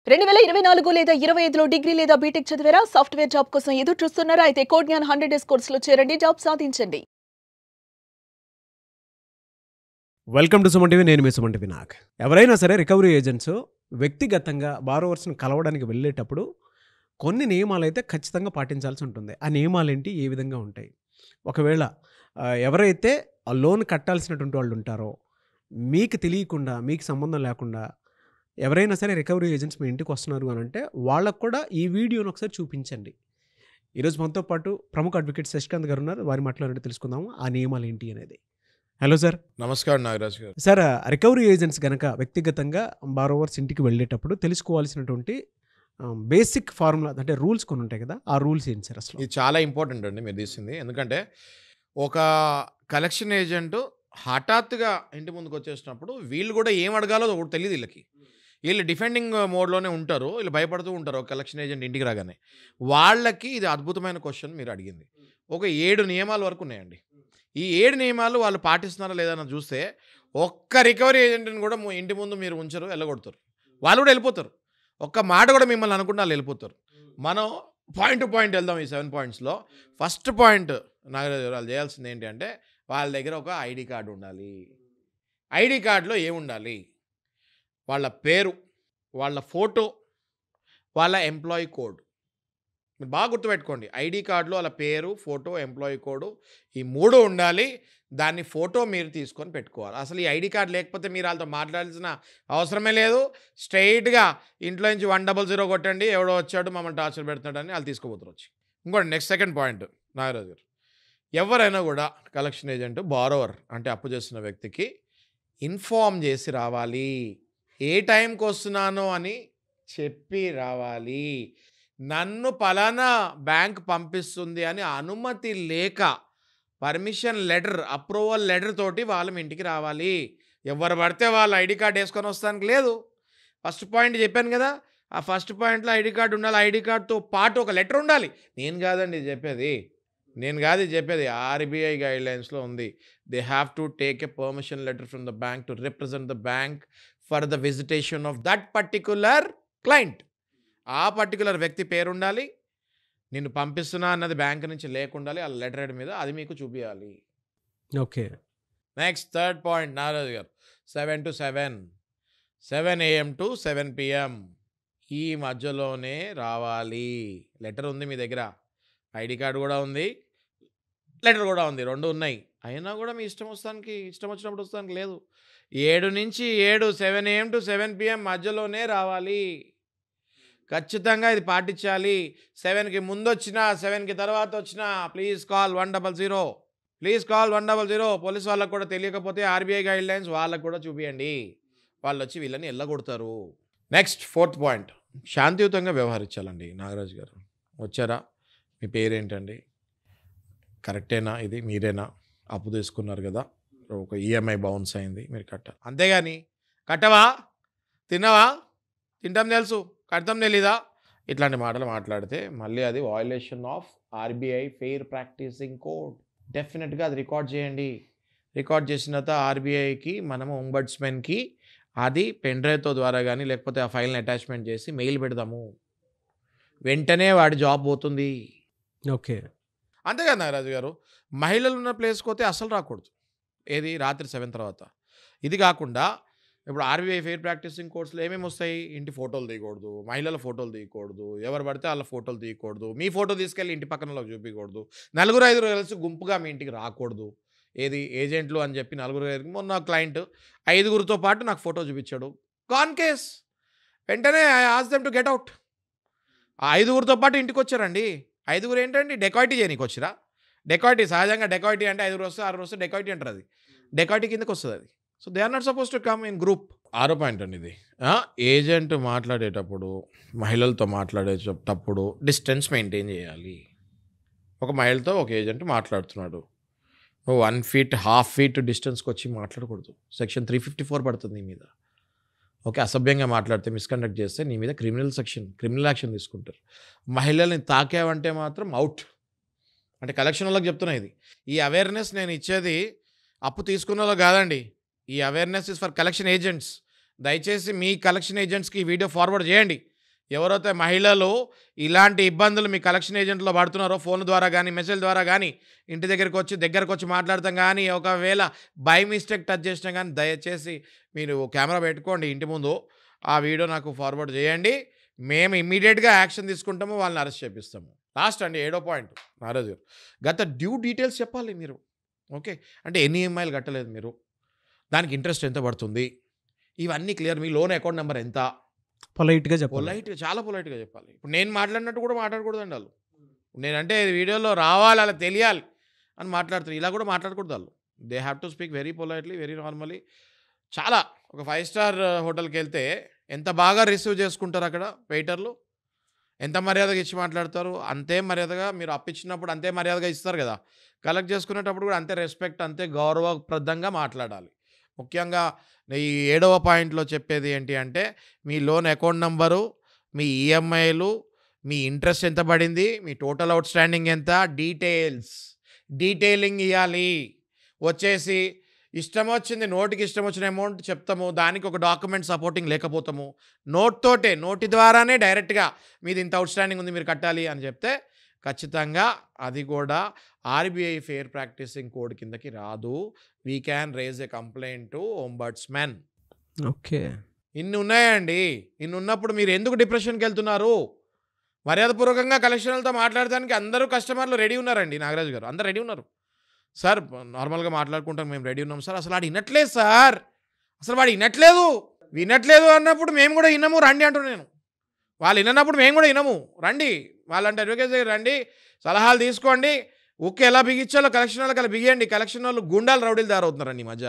2024 లేదా 25లో డిగ్రీ లేదా బీటెక్ చదివారా? సాఫ్ట్‌వేర్ జాబ్ కోసం ఎదురు చూస్తున్నారా? అయితే కోడ్ జ్ఞాన్ 100 డేస్ కోర్సులో చేరండి, జాబ్ సాధించండి. Welcome to Suman TV. నేను మీ సుమన్ టీవీ. ఎవరైనా సరే రికవరీ ఏజెంట్స్ వ్యక్తిగతంగా బారోవర్స్ని కలవడానికి వెళ్ళేటప్పుడు కొన్ని నియమాలు అయితే ఖచ్చితంగా పాటించాల్సి ఉంటుంది. ఆ నియమాలు ఏంటి, ఏ విధంగా ఉంటాయి? ఒకవేళ ఎవరైతే ఆ లోన్ కట్టాల్సినటువంటి వాళ్ళు ఉంటారో, మీకు తెలియకుండా, మీకు సంబంధం లేకుండా ఎవరైనా సరే రికవరీ ఏజెంట్స్ మీ ఇంటికి వస్తున్నారు అని అంటే వాళ్ళకు కూడా ఈ వీడియోని ఒకసారి చూపించండి. ఈరోజు మనతో పాటు ప్రముఖ అడ్వకేట్ శశికాంత్ గారు ఉన్నారు. వారి మాటలో తెలుసుకుందాము ఆ నియమాలు ఏంటి అనేది. Hello sir. నమస్కారం నాగరాజ్ గారు. సార్, రికవరీ ఏజెంట్స్ కనుక వ్యక్తిగతంగా బారోవర్స్ ఇంటికి వెళ్ళేటప్పుడు తెలుసుకోవాల్సినటువంటి బేసిక్ ఫార్ములా అంటే రూల్స్ కొన్ని ఉంటాయి కదా, ఆ రూల్స్ ఏంటి సార్ అసలు? ఇది చాలా ఇంపార్టెంట్ అండి మీరు తీసింది. ఎందుకంటే ఒక కలెక్షన్ ఏజెంట్ హఠాత్తుగా ఇంటి ముందుకు వచ్చేసినప్పుడు వీళ్ళు కూడా ఏం అడగాలో ఒకటి తెలియదు వీళ్ళకి. వీళ్ళు డిఫెండింగ్ మోడ్లోనే ఉంటారు, వీళ్ళు భయపడుతూ ఉంటారు ఒక కలెక్షన్ ఏజెంట్ ఇంటికి రాగానే. వాళ్ళకి ఇది అద్భుతమైన క్వశ్చన్ మీరు అడిగింది. ఒక 7 నియమాల వరకు ఉన్నాయండి. ఈ 7 నియమాలు వాళ్ళు పాటిస్తున్నారా లేదా అని చూస్తే ఒక్క రికవరీ ఏజెంట్ని కూడా ఇంటి ముందు మీరు ఉంచరు, వెళ్ళగొడతారు. వాళ్ళు కూడా వెళ్ళిపోతారు. ఒక్క మాట కూడా మిమ్మల్ని అనుకుంటే వాళ్ళు వెళ్ళిపోతారు. మనం పాయింట్ టు పాయింట్ వెళ్దాం. ఈ 7 పాయింట్స్లో ఫస్ట్ పాయింట్ నాగరాజు వాళ్ళు చేయాల్సింది ఏంటి అంటే, వాళ్ళ దగ్గర ఒక ఐడి కార్డు ఉండాలి. ఐడి కార్డులో ఏముండాలి? వాళ్ళ పేరు, వాళ్ళ ఫోటో, వాళ్ళ ఎంప్లాయీ కోడ్. మీరు బాగా గుర్తుపెట్టుకోండి. ఐడి కార్డులో వాళ్ళ పేరు, ఫోటో, ఎంప్లాయీ కోడ్ ఈ 3 ఉండాలి. దాన్ని ఫోటో మీరు తీసుకొని పెట్టుకోవాలి. అసలు ఈ ఐడి కార్డు లేకపోతే మీరు వాళ్ళతో మాట్లాడాల్సిన అవసరమే లేదు. స్ట్రైట్గా ఇంట్లో నుంచి 100 కొట్టండి, ఎవడో వచ్చాడు మమ్మల్ని టార్చర్ పెడుతున్నాడని వాళ్ళు తీసుకోబోతారు వచ్చి. ఇంకోటి నెక్స్ట్ సెకండ్ పాయింట్ నాగరాజు గారు, ఎవరైనా కూడా కలెక్షన్ ఏజెంట్ బారోవర్ అంటే అప్పు చేస్తున్న వ్యక్తికి ఇన్ఫార్మ్ చేసి రావాలి. ఏ టైంకి వస్తున్నానో అని చెప్పి రావాలి. నన్ను పలానా బ్యాంక్ పంపిస్తుంది అని అనుమతి లేక పర్మిషన్ లెటర్, అప్రూవల్ లెటర్ తోటి వాళ్ళ ఇంటికి రావాలి. ఎవరు పడితే వాళ్ళు ఐడి కార్డు వేసుకొని వస్తానికి లేదు. ఫస్ట్ పాయింట్ చెప్పాను కదా, ఆ ఫస్ట్ పాయింట్లో ఐడి కార్డు ఉండాలి. ఐడి కార్డుతో పాటు ఒక లెటర్ ఉండాలి. నేను కాదు చెప్పేది ఆర్బీఐ గైడ్లైన్స్లో ఉంది. They have to take a permission letter from the bank to represent the bank for the visitation of that particular client. ఆ పర్టికులర్ వ్యక్తి పేరు ఉండాలి. నిన్ను పంపిస్తున్నా అన్నది బ్యాంక్ నుంచి లేకుండాలి. ఆ లెటర్ హెడ్ మీద అది మీకు చూపించాలి. ఓకే. నెక్స్ట్ థర్డ్ పాయింట్ నారాజు గారు, 7 to 7 AM to 7 PM ఈ మధ్యలోనే రావాలి. లెటర్ ఉంది మీ దగ్గర, ఐడి కార్డు కూడా ఉంది, లెటర్ కూడా ఉంది, 2 ఉన్నాయి. అయినా కూడా మీ ఇష్టం వచ్చినప్పుడు వస్తానికి లేదు. 7 నుంచి 7 AM to 7 PM మధ్యలోనే రావాలి. ఖచ్చితంగా ఇది పాటించాలి. 7కి ముందు వచ్చినా 7కి తర్వాత వచ్చినా ప్లీజ్ కాల్ 100. పోలీస్ వాళ్ళకు కూడా తెలియకపోతే ఆర్బీఐ గైడ్లైన్స్ వాళ్ళకు కూడా చూపించండి. వాళ్ళు వచ్చి వీళ్ళని ఎల్లగొడతారు. నెక్స్ట్ ఫోర్త్ పాయింట్, శాంతియుతంగా వ్యవహరించాలండి. నాగరాజు గారు వచ్చారా, మీ పేరేంటండి, కరెక్టేనా, ఇది మీరేనా, అప్పు తీసుకున్నారు కదా, ఒక ఈఎంఐ బౌన్స్ అయింది, మీరు కట్టాలి. అంతేగాని కట్టవా, తిన్నావా, తింటాం తెలుసు, కడతాం తెలీదా, ఇట్లాంటి మాటలు మాట్లాడితే మళ్ళీ అది violation of RBI fair practising code. డెఫినెట్గా అది రికార్డ్ చేయండి. రికార్డ్ చేసిన తర్వాత ఆర్బీఐకి మనము ఒంబడ్స్మెన్కి అది పెన్డ్రైవ్తో ద్వారా కానీ లేకపోతే ఆ ఫైల్ని అటాచ్మెంట్ చేసి మెయిల్ పెడదాము. వెంటనే వాడి జాబ్ పోతుంది. ఓకే. అంతేకాదు నాగరాజు గారు, మహిళలు ఉన్న ప్లేస్కి పోతే అసలు రాకూడదు. ఏది, రాత్రి 7 తర్వాత. ఇది కాకుండా ఇప్పుడు ఆర్బీఐ ఫెయిర్ ప్రాక్టీసింగ్ కోర్సులో ఏమేమి వస్తాయి? ఇంటి ఫోటోలు తీయకూడదు, మహిళల ఫోటోలు తీయకూడదు, ఎవరు పడితే వాళ్ళ ఫోటోలు తీయకూడదు, మీ ఫోటో తీసుకెళ్ళి ఇంటి పక్కన వాళ్ళకి చూపించకూడదు, 4-5 కలిసి గుంపుగా మీ ఇంటికి రాకూడదు. ఏది, ఏజెంట్లు అని చెప్పి 4 మొన్న క్లయింట్ 5 పాటు నాకు ఫోటో చూపించాడు, కాన్ కేస్. వెంటనే I ask them to get out. ఆ 5 పాటు ఇంటికి వచ్చారండి. 5 ఏంటండి, డెకాయిటీ చేయనీకి వచ్చిరా. డెకాయిటీ సహజంగా డెకాయిటీ అంటే 5 వస్తే 6 వస్తే డెకాయిటీ అంటారు. అది డెకాయిటీ కిందకి వస్తుంది అది. So they are not suppose to come in group. 6వ పాయింట్ అండి ఇది. ఏజెంట్ మాట్లాడేటప్పుడు, మహిళలతో మాట్లాడేటప్పుడు డిస్టెన్స్ మెయింటైన్ చేయాలి. ఒక మహిళతో ఒక ఏజెంట్ మాట్లాడుతున్నాడు, 1 feet 1/2 feet డిస్టెన్స్కి వచ్చి మాట్లాడకూడదు. సెక్షన్ 354 పడుతుంది నీ మీద. ఓకే, అసభ్యంగా మాట్లాడితే, మిస్కండక్ట్ చేస్తే నీ మీద క్రిమినల్ యాక్షన్ తీసుకుంటారు. మహిళల్ని తాకావంటే మాత్రం అవుట్. అంటే కలెక్షన్ వాళ్ళకి చెప్తున్నా ఇది. ఈ అవేర్నెస్ నేను ఇచ్చేది అప్పు తీసుకున్న వాళ్ళు కాదండి. ఈ awareness is for collection agents. దయచేసి మీ కలెక్షన్ ఏజెంట్స్కి ఈ వీడియో ఫార్వర్డ్ చేయండి. ఎవరైతే మహిళలు ఇలాంటి ఇబ్బందులు మీ కలెక్షన్ ఏజెంట్లో పడుతున్నారో ఫోన్ ద్వారా కానీ మెసేజ్ ద్వారా కానీ ఇంటి దగ్గరకు వచ్చి మాట్లాడతాం కానీ ఒకవేళ బై మిస్టేక్ టచ్ చేసినా కానీ దయచేసి మీరు కెమెరా పెట్టుకోండి ఇంటి ముందు, ఆ వీడియో నాకు ఫార్వర్డ్ చేయండి. మేము ఇమ్మీడియట్గా యాక్షన్ తీసుకుంటాము, వాళ్ళని అరెస్ట్ చేపిస్తాము. లాస్ట్ అండి 7వ పాయింట్ నారాజు గారు, గత డ్యూ డీటెయిల్స్ చెప్పాలి మీరు. ఓకే, అంటే ఎన్ని ఈఎంఐలు కట్టలేదు మీరు, దానికి ఇంట్రెస్ట్ ఎంత పడుతుంది, ఇవన్నీ క్లియర్. మీ లోన్ అకౌంట్ నెంబర్ ఎంత, పొలైట్గా చెప్పాలి. చాలా పొలైట్గా చెప్పాలి. ఇప్పుడు నేను మాట్లాడినట్టు కూడా మాట్లాడకూడదండి వాళ్ళు. నేనంటే వీడియోలో రావాలి, అలా తెలియాలి అని మాట్లాడుతారు. ఇలా కూడా మాట్లాడకూడదు వాళ్ళు. They have to speak very politely, very normally. చాలా ఒక 5 స్టార్ హోటల్కి వెళ్తే ఎంత బాగా రిసీవ్ చేసుకుంటారు అక్కడ వెయిటర్లు, ఎంత మర్యాదగా ఇచ్చి మాట్లాడతారు. అంతే మర్యాదగా మీరు అప్పించినప్పుడు అంతే మర్యాదగా ఇస్తారు కదా, కలెక్ట్ చేసుకునేటప్పుడు కూడా అంతే రెస్పెక్ట్, అంతే గౌరవప్రదంగా మాట్లాడాలి. ముఖ్యంగా ఈ 7వ పాయింట్లో చెప్పేది ఏంటి అంటే, మీ లోన్ అకౌంట్ నంబరు, మీ ఈఎంఐలు, మీ ఇంట్రెస్ట్ ఎంత పడింది, మీ టోటల్ అవుట్ స్టాండింగ్ ఎంత, డీటెయిలింగ్ ఇవ్వాలి. వచ్చేసి నోటికి ఇష్టం వచ్చిన అమౌంట్ చెప్తాము, దానికి ఒక డాక్యుమెంట్ సపోర్టింగ్ లేకపోతాము, నోటి ద్వారానే డైరెక్ట్గా మీది ఇంత అవుట్ స్టాండింగ్ ఉంది మీరు కట్టాలి అని చెప్తే ఖచ్చితంగా అది కూడా ఆర్బీఐ ఫెయిర్ ప్రాక్టీసింగ్ కోడ్ కిందకి రాదు. We can raise a complaint to ombudsman. Okay, ఇన్ని ఉన్నాయండి. ఇన్ని ఉన్నప్పుడు మీరు ఎందుకు డిప్రెషన్కి వెళ్తున్నారు? మర్యాదపూర్వకంగా కలెక్షన్లతో మాట్లాడడానికి అందరూ కస్టమర్లు రెడీ ఉన్నారండి. నాగరాజు గారు అందరూ రెడీ ఉన్నారు. సార్ నార్మల్గా మాట్లాడుకుంటాం, మేము రెడీ ఉన్నాం సార్. అసలు వాడు వినట్లేదు సార్, వినట్లేదు అన్నప్పుడు మేము కూడా వినము రండి అంటున్నాను నేను. వాళ్ళు వినప్పుడు మేము కూడా వినము రండి. వాళ్ళంటే అడ్వకేట్ దగ్గర రండి, సలహాలు తీసుకోండి. ఉక్కు ఎలా బిగించాలో కలెక్షన్ వాళ్ళకి అలా బిగియండి. కలెక్షన్ వాళ్ళు గుండాలు రౌడీలు తయారవుతున్నారండి ఈ మధ్య.